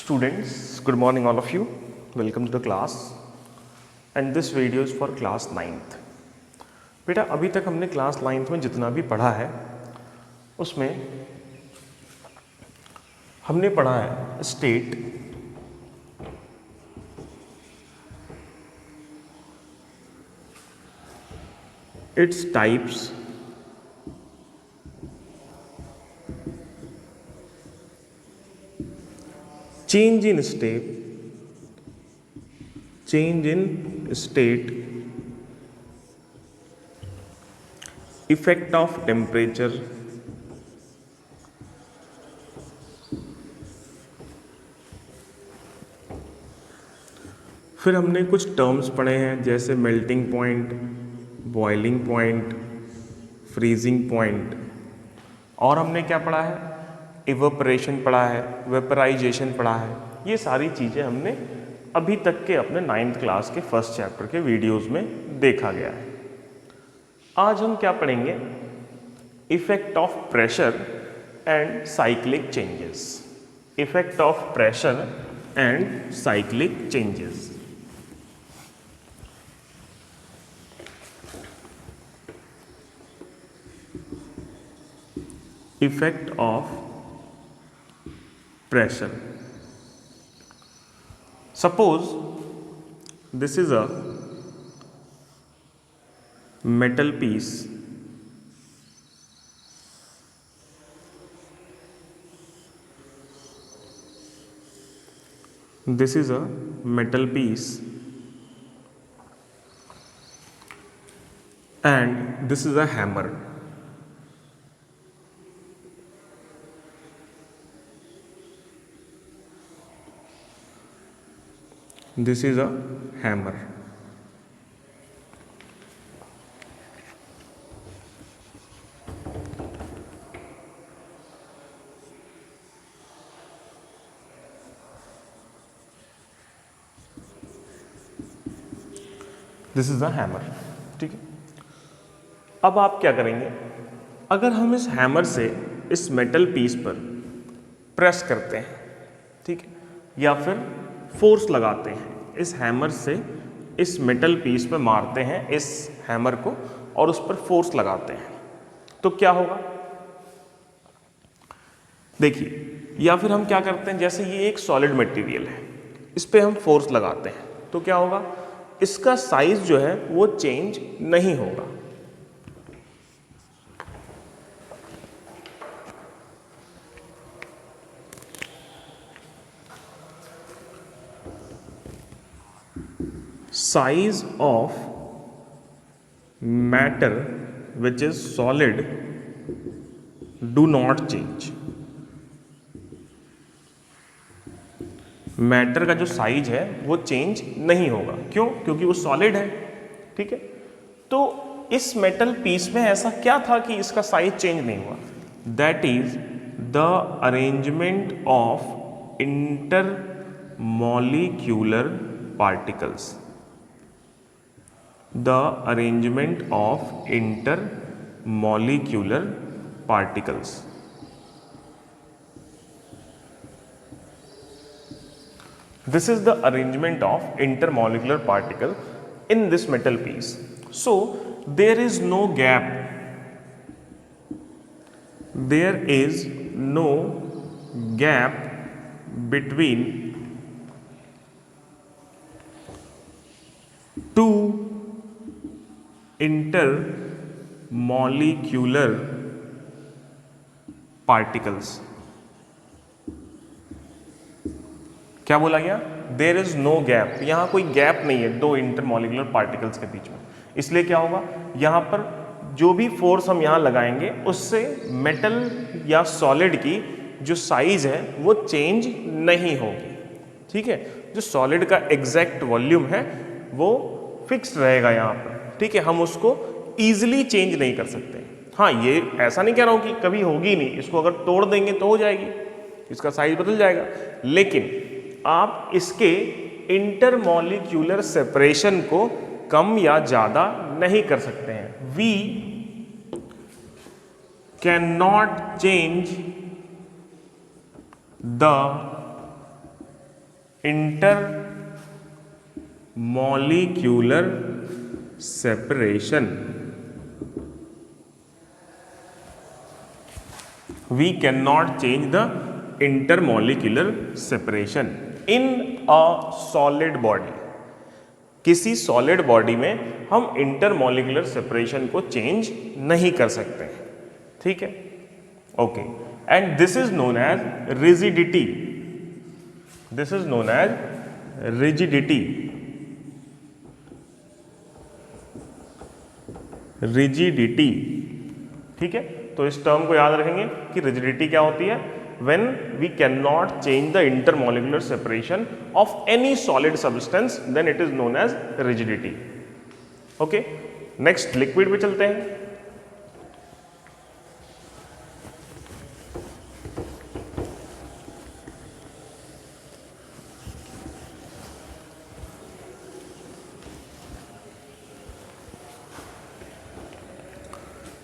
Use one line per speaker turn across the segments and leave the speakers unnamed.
Students, good morning all of you. Welcome to the class and this video is for class 9th. बेटा अभी तक हमने class 9th में जितना भी पढ़ा है उसमें हमने पढ़ा है state, its types, change in state, effect of temperature, फिर हमने कुछ टर्म्स पढ़े हैं जैसे melting point, boiling point, freezing point, और हमने क्या पढ़ा है, इवेपोरेशन पढ़ा है, वेपराइजेशन पढ़ा है। ये सारी चीज़ें हमने अभी तक के अपने 9th क्लास के फर्स्ट चैप्टर के वीडियोस में देखा गया है। आज हम क्या पढ़ेंगे, effect of pressure and cyclic changes. Effect of pressure and cyclic changes. Effect of pressure. Suppose this is a metal piece. This is a metal piece and this is a hammer. This is a hammer. This is a hammer. ठीक है। अब आप क्या करेंगे, अगर हम इस hammer से इस मेटल पीस पर प्रेस करते हैं, ठीक है, या फिर फोर्स लगाते हैं, इस हैमर से इस मेटल पीस पे मारते हैं इस हैमर को और उस पर फोर्स लगाते हैं, तो क्या होगा देखिए। या फिर हम क्या करते हैं, जैसे ये एक सॉलिड मटेरियल है, इस पे हम फोर्स लगाते हैं तो क्या होगा, इसका साइज जो है वो चेंज नहीं होगा। Size of matter which is solid do not change. Matter का जो साइज है वो चेंज नहीं होगा। क्यों? क्योंकि वो सॉलिड है। ठीक है, तो इस मेटल पीस में ऐसा क्या था कि इसका साइज चेंज नहीं हुआ? That is the arrangement of intermolecular particles. The arrangement of intermolecular particles. This is the arrangement of intermolecular particle in this metal piece. So there is no gap. There is no gap between two intermolecular particles. क्या बोला गया? There is no gap. यहां कोई gap नहीं है दो intermolecular particles के बीच में। इसलिए क्या होगा, यहां पर जो भी फोर्स हम यहां लगाएंगे उससे मेटल या सॉलिड की जो साइज है वो चेंज नहीं होगी। ठीक है, जो सॉलिड का एग्जैक्ट वॉल्यूम है वो फिक्स्ड रहेगा यहां पर। ठीक है, हम उसको ईजिली चेंज नहीं कर सकते। हाँ, ये ऐसा नहीं कह रहा हूं कि कभी होगी नहीं, इसको अगर तोड़ देंगे तो हो जाएगी, इसका साइज बदल जाएगा, लेकिन आप इसके इंटरमॉलिक्यूलर सेपरेशन को कम या ज्यादा नहीं कर सकते हैं। We can not change the intermolecular separation, we can not change the intermolecular separation in a solid body. किसी सॉलिड बॉडी में हम इंटरमॉलिक्यूलर सेपरेशन को चेंज नहीं कर सकते, ठीक है, okay. And this is known as rigidity, this is known as rigidity, rigidity, ठीक है। तो इस टर्म को याद रखेंगे कि रिजिडिटी क्या होती है, when we cannot change the intermolecular separation of any solid substance, then it is known as rigidity, okay। next liquid पे चलते हैं।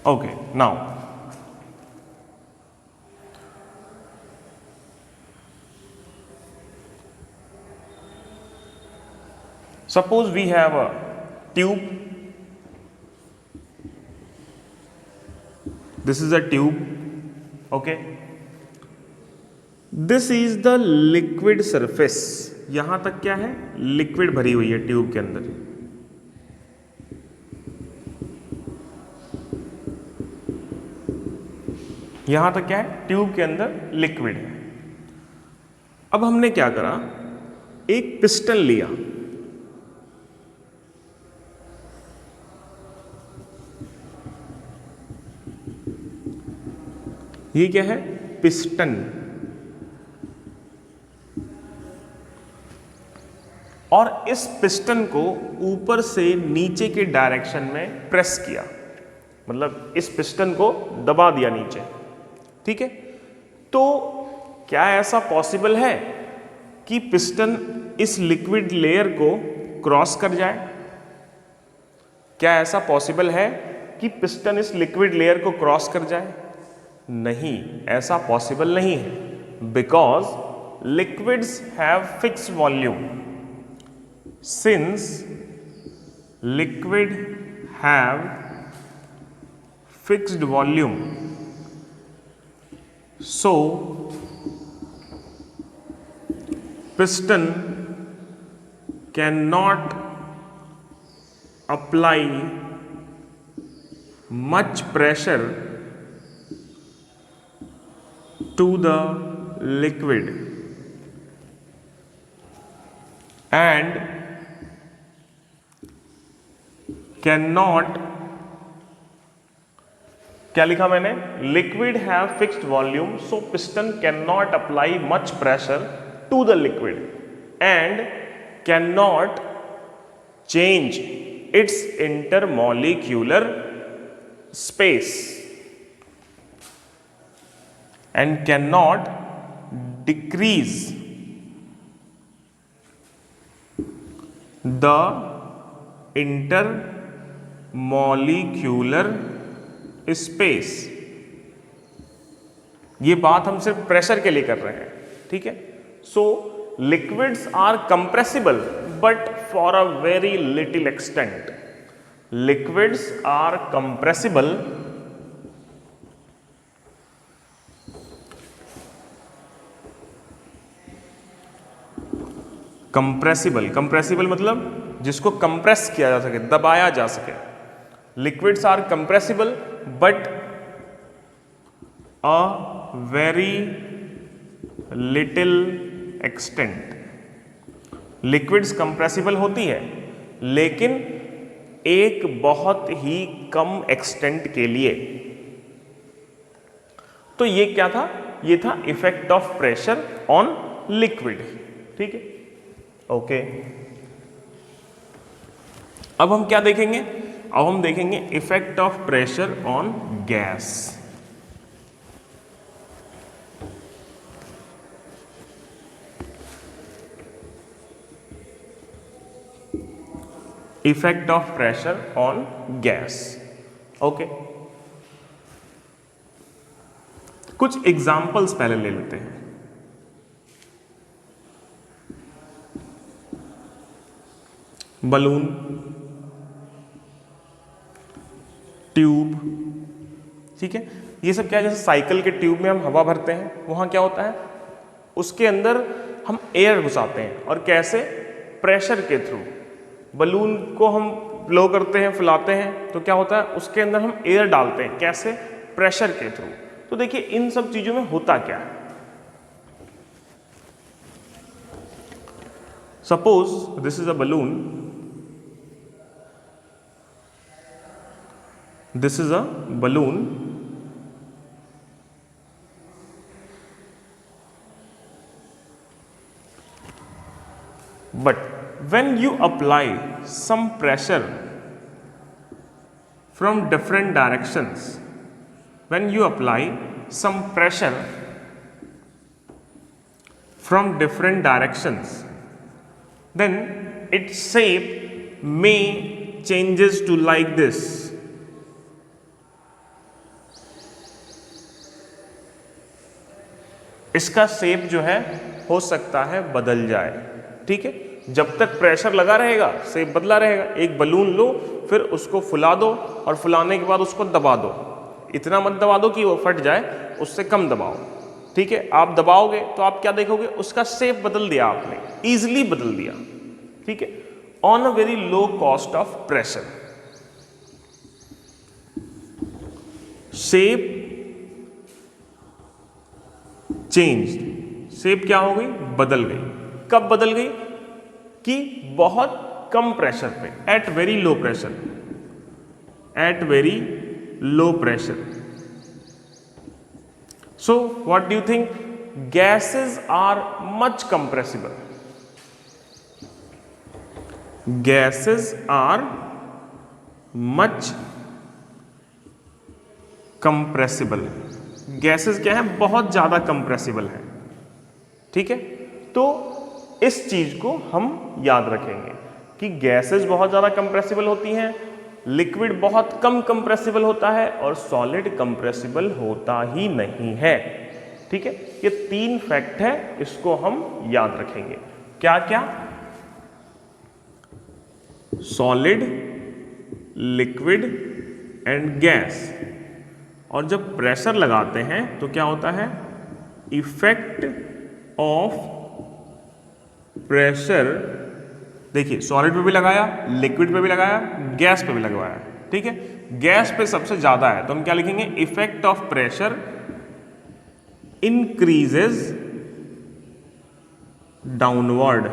okay, now suppose we have a tube, this is a tube, okay, this is the liquid surface, यहां तक क्या है, liquid भरी हुई है ट्यूब के अंदर, यहां तक क्या है, ट्यूब के अंदर लिक्विड है। अब हमने क्या करा, एक पिस्टन लिया, ये क्या है, पिस्टन, और इस पिस्टन को ऊपर से नीचे के डायरेक्शन में प्रेस किया, मतलब इस पिस्टन को दबा दिया नीचे, ठीक है। तो क्या ऐसा पॉसिबल है कि पिस्टन इस लिक्विड लेयर को क्रॉस कर जाए? क्या ऐसा पॉसिबल है कि पिस्टन इस लिक्विड लेयर को क्रॉस कर जाए? नहीं, ऐसा पॉसिबल नहीं है, because liquids have fixed volume. Since liquid have fixed volume, so piston cannot apply much pressure to the liquid and cannot, क्या लिखा मैंने, liquid have fixed volume so piston can not apply much pressure to the liquid and can not change its intermolecular space and can not decrease the intermolecular space. ये बात हम सिर्फ pressure के लिए कर रहे हैं, ठीक है। So liquids are compressible but for a very little extent. Liquids are compressible compressible मतलब जिसको कंप्रेस किया जा सके, दबाया जा सके। Liquids are compressible but a very little extent. Liquids compressible होती है लेकिन एक बहुत ही कम एक्सटेंट के लिए। तो ये क्या था, ये था effect of pressure on liquid, ठीक है, ओके। अब हम क्या देखेंगे, अब हम देखेंगे effect of pressure on gas. Effect of pressure on gas, okay. कुछ एग्जाम्पल्स पहले ले लेते हैं। बलून, ट्यूब, ठीक है। ये सब क्या है, जैसे साइकिल के ट्यूब में हम हवा भरते हैं, वहाँ क्या होता है, उसके अंदर हम एयर घुसाते हैं, और कैसे, प्रेशर के थ्रू। बलून को हम ब्लो करते हैं, फुलाते हैं, तो क्या होता है, उसके अंदर हम एयर डालते हैं, कैसे, प्रेशर के थ्रू। तो देखिए इन सब चीजों में होता क्या है। Suppose this is a balloon, this is a balloon, but when you apply some pressure from different directions, when you apply some pressure from different directions, then its shape may changes to like this. इसका shape जो है हो सकता है बदल जाए, ठीक है। जब तक प्रेशर लगा रहेगा शेप बदला रहेगा। एक बलून लो, फिर उसको फुला दो, और फुलाने के बाद उसको दबा दो। इतना मत दबा दो कि वो फट जाए, उससे कम दबाओ, ठीक है। आप दबाओगे तो आप क्या देखोगे, उसका शेप बदल दिया आपने, इजीली बदल दिया, ठीक है, on a very low cost of pressure. Shape change, shape क्या हो गई, बदल गई। कब बदल गई, कि बहुत कम प्रेशर पे, at very low pressure, at very low pressure. So what do you think, gases are much compressible, gases are much compressible. Gases क्या है, बहुत ज्यादा कंप्रेसिबल है, ठीक है। तो इस चीज को हम याद रखेंगे कि गैसेस बहुत ज्यादा कंप्रेसिबल होती हैं, लिक्विड बहुत कम कंप्रेसिबल होता है, और सॉलिड कंप्रेसिबल होता ही नहीं है, ठीक है। ये तीन फैक्ट है, इसको हम याद रखेंगे। क्या क्या, सॉलिड, लिक्विड एंड गैस। और जब प्रेशर लगाते हैं तो क्या होता है, इफेक्ट ऑफ प्रेशर। देखिए सॉलिड पे भी लगाया, लिक्विड पे भी लगाया, गैस पे भी लगवाया, ठीक है। गैस पे सबसे ज्यादा है, तो हम क्या लिखेंगे, effect of pressure increases downward,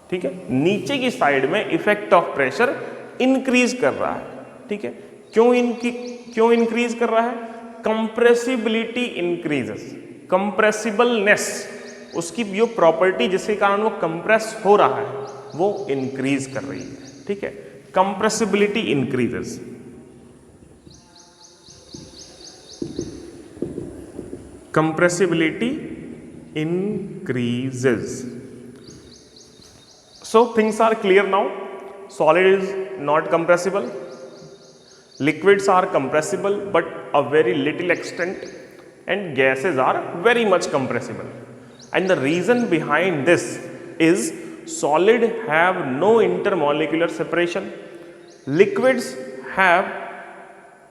ठीक है। नीचे की साइड में इफेक्ट ऑफ प्रेशर इंक्रीज कर रहा है, ठीक है। क्यों इंक्रीज कर रहा है, कंप्रेसिबिलिटी इंक्रीजेस, कंप्रेसिबलनेस, उसकी जो प्रॉपर्टी जिसके कारण वो कंप्रेस हो रहा है वो इंक्रीज कर रही है, ठीक है। Compressibility increases. Compressibility increases. So things are clear now. Solid is not compressible. Liquids are compressible but a very little extent, and gases are very much compressible. And the reason behind this is solid have no intermolecular separation. Liquids have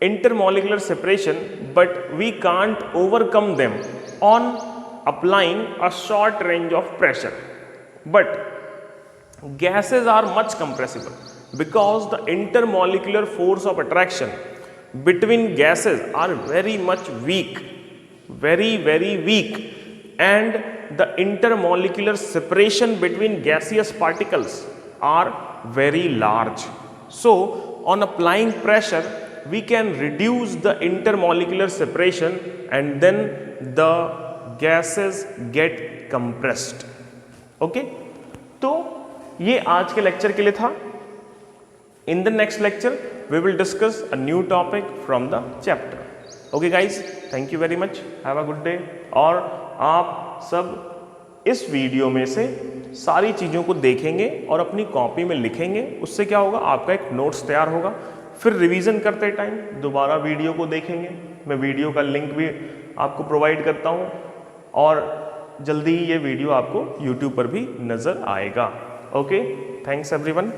intermolecular separation, but we can't overcome them on applying a short range of pressure. But gases are much compressible because the intermolecular force of attraction between gases are very much weak, very weak, and the intermolecular separation between gaseous particles are very large. So on applying pressure we can reduce the intermolecular separation and then the gases get compressed. Okay, तो ये आज के lecture के लिए था. In the next lecture we will discuss a new topic from the chapter. Okay guys, thank you very much, have a good day. और आप सब इस वीडियो में से सारी चीज़ों को देखेंगे और अपनी कॉपी में लिखेंगे. उससे क्या होगा, आपका एक नोट्स तैयार होगा. फिर रिवीजन करते टाइम दोबारा वीडियो को देखेंगे. मैं वीडियो का लिंक भी आपको प्रोवाइड करता हूँ और जल्दी ही ये वीडियो आपको YouTube पर भी नज़र आएगा. Okay, thanks everyone.